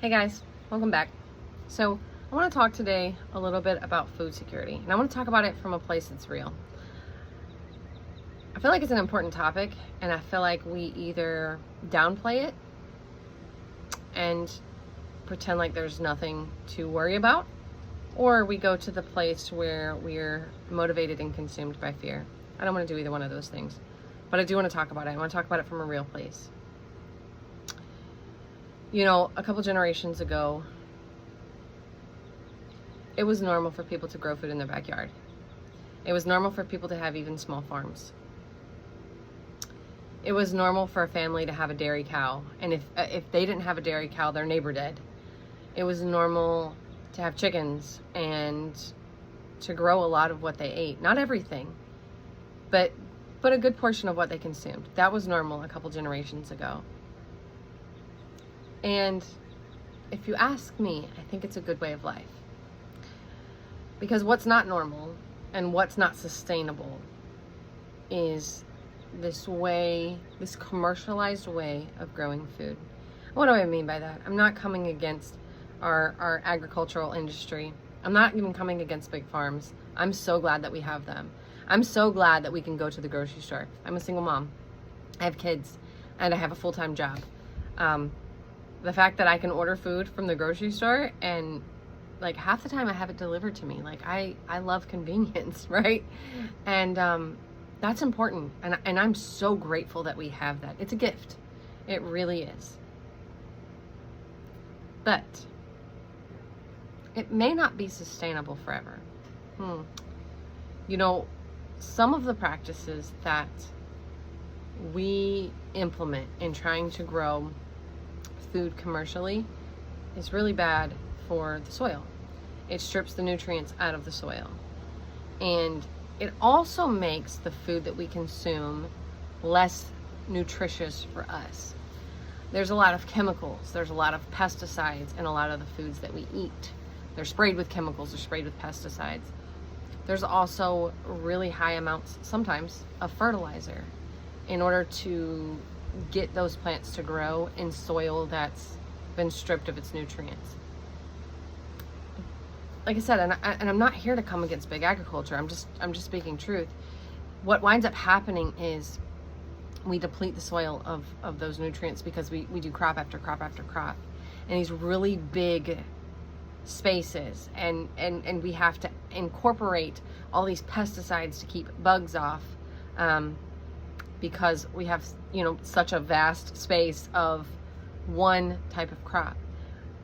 Hey guys, welcome back. So I want to talk today a little bit about food security, and I want to talk about it from a place that's real. I feel like it's an important topic, and I feel like we either downplay it and pretend like there's nothing to worry about, or we go to the place where we're motivated and consumed by fear. I don't want to do either one of those things, but I do want to talk about it. I want to talk about it from a real place. You know, a couple generations ago, it was normal for people to grow food in their backyard. It was normal for people to have even small farms. It was normal for a family to have a dairy cow, and if they didn't have a dairy cow, their neighbor did. It was normal to have chickens and to grow a lot of what they ate. Not everything, but a good portion of what they consumed. That was normal a couple generations ago. And if you ask me, I think it's a good way of life. Because what's not normal and what's not sustainable is this commercialized way of growing food. What do I mean by that? I'm not coming against our agricultural industry. I'm not even coming against big farms. I'm so glad that we have them. I'm so glad that we can go to the grocery store. I'm a single mom. I have kids and I have a full-time job. The fact that I can order food from the grocery store and like half the time I have it delivered to me. Like I love convenience, right? And that's important. And I'm so grateful that we have that. It's a gift. It really is. But it may not be sustainable forever. You know, some of the practices that we implement in trying to grow food commercially is really bad for the soil. It strips the nutrients out of the soil. And it also makes the food that we consume less nutritious for us. There's a lot of chemicals, there's a lot of pesticides in a lot of the foods that we eat. They're sprayed with chemicals, they're sprayed with pesticides. There's also really high amounts, sometimes, of fertilizer in order to get those plants to grow in soil that's been stripped of its nutrients. Like I said, and I'm not here to come against big agriculture. I'm just speaking truth. What winds up happening is we deplete the soil of those nutrients because we do crop after crop after crop, and these really big spaces, and we have to incorporate all these pesticides to keep bugs off. Because we have, you know, such a vast space of one type of crop.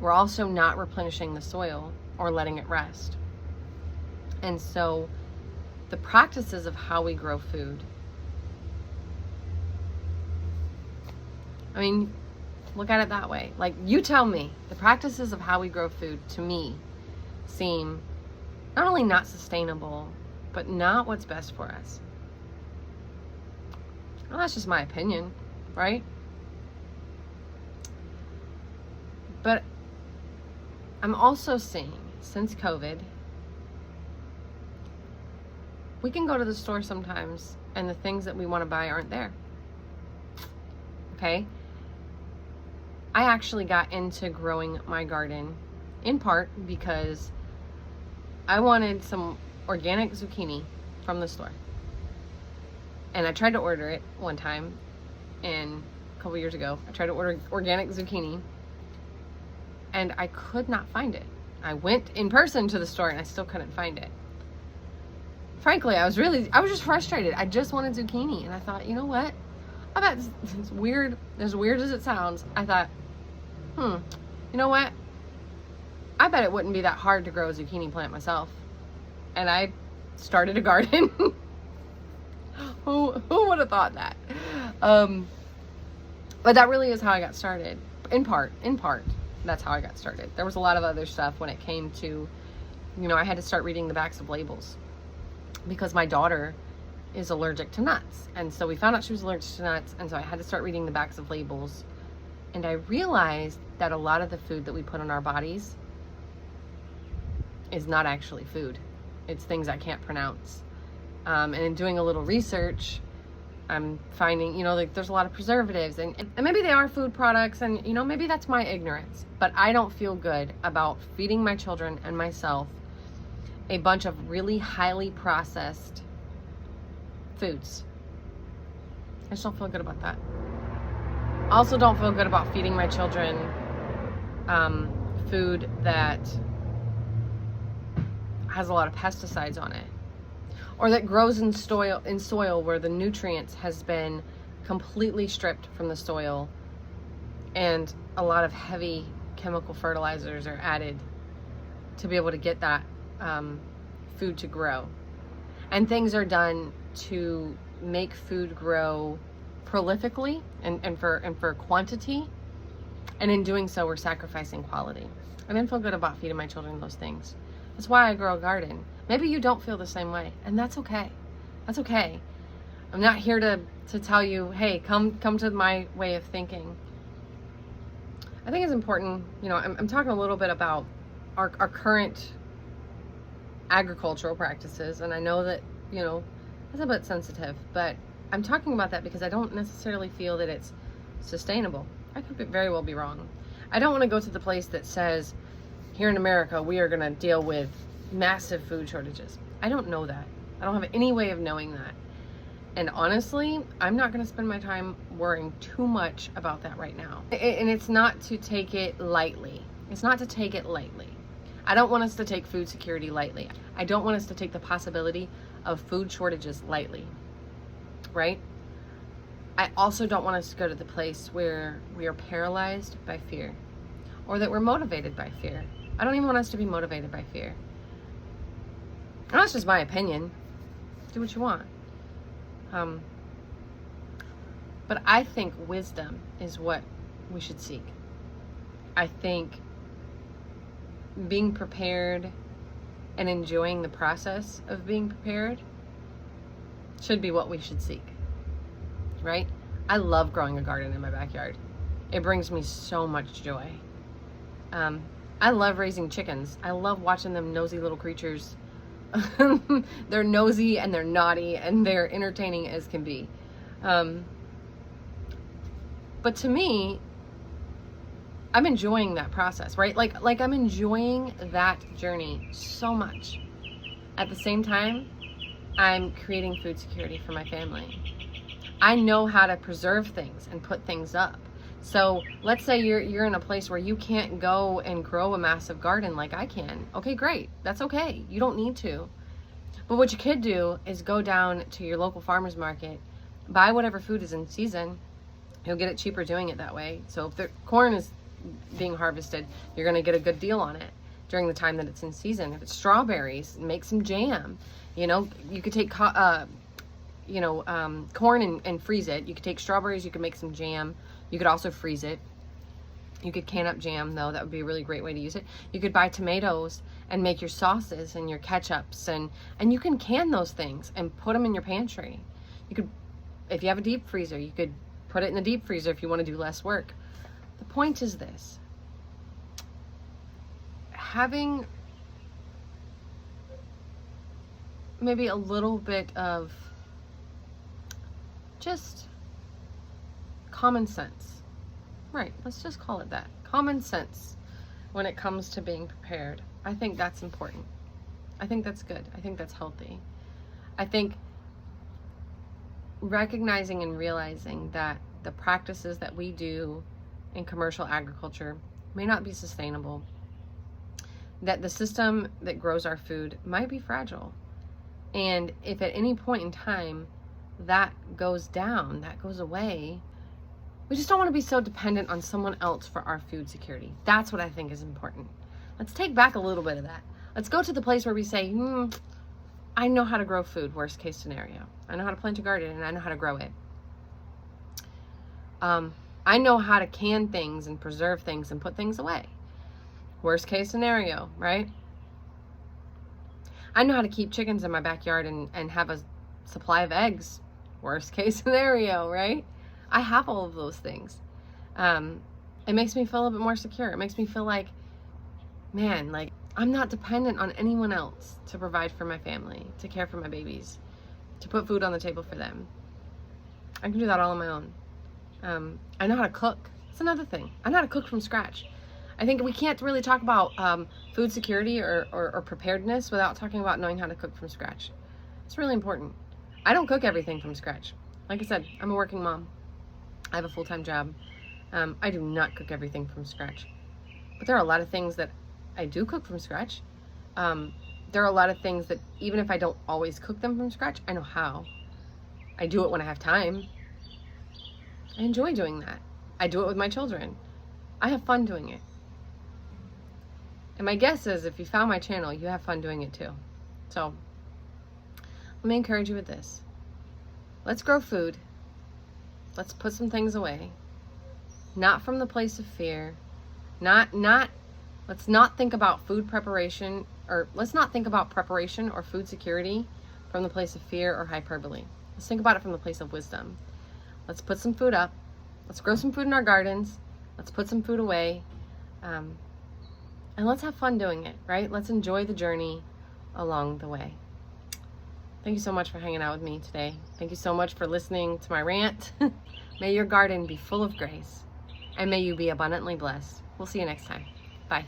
We're also not replenishing the soil or letting it rest. And so the practices of how we grow food, I mean, look at it that way. Like, you tell me, the practices of how we grow food to me seem not only not sustainable, but not what's best for us. Well, that's just my opinion, right? But I'm also seeing, since COVID, we can go to the store sometimes and the things that we want to buy aren't there. Okay? I actually got into growing my garden in part because I wanted some organic zucchini from the store. And I tried to order it one time, and a couple years ago, I tried to order organic zucchini, and I could not find it. I went in person to the store, and I still couldn't find it. Frankly, I was just frustrated. I just wanted zucchini, and I thought, you know what? I bet it's weird, as weird as it sounds. I thought, you know what? I bet it wouldn't be that hard to grow a zucchini plant myself. And I started a garden. Who would have thought that? But that really is how I got started. In part, that's how I got started. There was a lot of other stuff when it came to, you know, I had to start reading the backs of labels because my daughter is allergic to nuts. And so we found out she was allergic to nuts. And so I had to start reading the backs of labels. And I realized that a lot of the food that we put in our bodies is not actually food. It's things I can't pronounce. And in doing a little research, I'm finding, like there's a lot of preservatives and maybe they are food products and, maybe that's my ignorance, but I don't feel good about feeding my children and myself a bunch of really highly processed foods. I just don't feel good about that. I also don't feel good about feeding my children food that has a lot of pesticides on it, or that grows in soil where the nutrients has been completely stripped from the soil and a lot of heavy chemical fertilizers are added to be able to get that food to grow. And things are done to make food grow prolifically and for quantity, and in doing so we're sacrificing quality. I didn't feel good about feeding my children those things. That's why I grow a garden. Maybe you don't feel the same way, and that's okay. That's okay. I'm not here to tell you, hey, come to my way of thinking. I think it's important, I'm talking a little bit about our current agricultural practices, and I know that, it's a bit sensitive, but I'm talking about that because I don't necessarily feel that it's sustainable. I could very well be wrong. I don't want to go to the place that says, here in America, we are going to deal with massive food shortages. I don't know that. I don't have any way of knowing that. And honestly, I'm not going to spend my time worrying too much about that right now. And it's not to take it lightly. It's not to take it lightly. I don't want us to take food security lightly. I don't want us to take the possibility of food shortages lightly, right? I also don't want us to go to the place where we are paralyzed by fear, or that we're motivated by fear. I don't even want us to be motivated by fear. And that's just my opinion. Do what you want. But I think wisdom is what we should seek. I think being prepared and enjoying the process of being prepared should be what we should seek, right? I love growing a garden in my backyard. It brings me so much joy. I love raising chickens. I love watching them nosy little creatures. They're nosy and they're naughty and they're entertaining as can be. But to me, I'm enjoying that process, right? Like I'm enjoying that journey so much. At the same time, I'm creating food security for my family. I know how to preserve things and put things up. So let's say you're in a place where you can't go and grow a massive garden like I can. Okay, great. That's okay. You don't need to. But what you could do is go down to your local farmer's market, buy whatever food is in season. You'll get it cheaper doing it that way. So if the corn is being harvested, you're going to get a good deal on it during the time that it's in season. If it's strawberries, make some jam. You could take corn and freeze it. You could take strawberries, you could make some jam. You could also freeze it. You could can up jam, though. That would be a really great way to use it. You could buy tomatoes and make your sauces and your ketchups, and you can can those things and put them in your pantry. You could, if you have a deep freezer, you could put it in the deep freezer if you want to do less work. The point is this: having maybe a little bit of just common sense. Right, let's just call it that. Common sense when it comes to being prepared. I think that's important. I think that's good. I think that's healthy. I think recognizing and realizing that the practices that we do in commercial agriculture may not be sustainable, that the system that grows our food might be fragile. And if at any point in time that goes down, that goes away, we just don't want to be so dependent on someone else for our food security. That's what I think is important. Let's take back a little bit of that. Let's go to the place where we say, I know how to grow food, worst case scenario. I know how to plant a garden and I know how to grow it. I know how to can things and preserve things and put things away. Worst case scenario, right? I know how to keep chickens in my backyard and have a supply of eggs. Worst case scenario, right? I have all of those things. It makes me feel a little bit more secure. It makes me feel like, man, like I'm not dependent on anyone else to provide for my family, to care for my babies, to put food on the table for them. I can do that all on my own. I know how to cook. That's another thing. I know how to cook from scratch. I think we can't really talk about food security or preparedness without talking about knowing how to cook from scratch. It's really important. I don't cook everything from scratch. Like I said, I'm a working mom. I have a full-time job. I do not cook everything from scratch. But there are a lot of things that I do cook from scratch. There are a lot of things that even if I don't always cook them from scratch, I know how. I do it when I have time. I enjoy doing that. I do it with my children. I have fun doing it. And my guess is if you found my channel, you have fun doing it too. So let me encourage you with this. Let's grow food. Let's put some things away. Not from the place of fear. Let's not think about food preparation, or let's not think about preparation or food security from the place of fear or hyperbole. Let's think about it from the place of wisdom. Let's put some food up. Let's grow some food in our gardens. Let's put some food away. And let's have fun doing it, right? Let's enjoy the journey along the way. Thank you so much for hanging out with me today. Thank you so much for listening to my rant. May your garden be full of grace, and may you be abundantly blessed. We'll see you next time. Bye.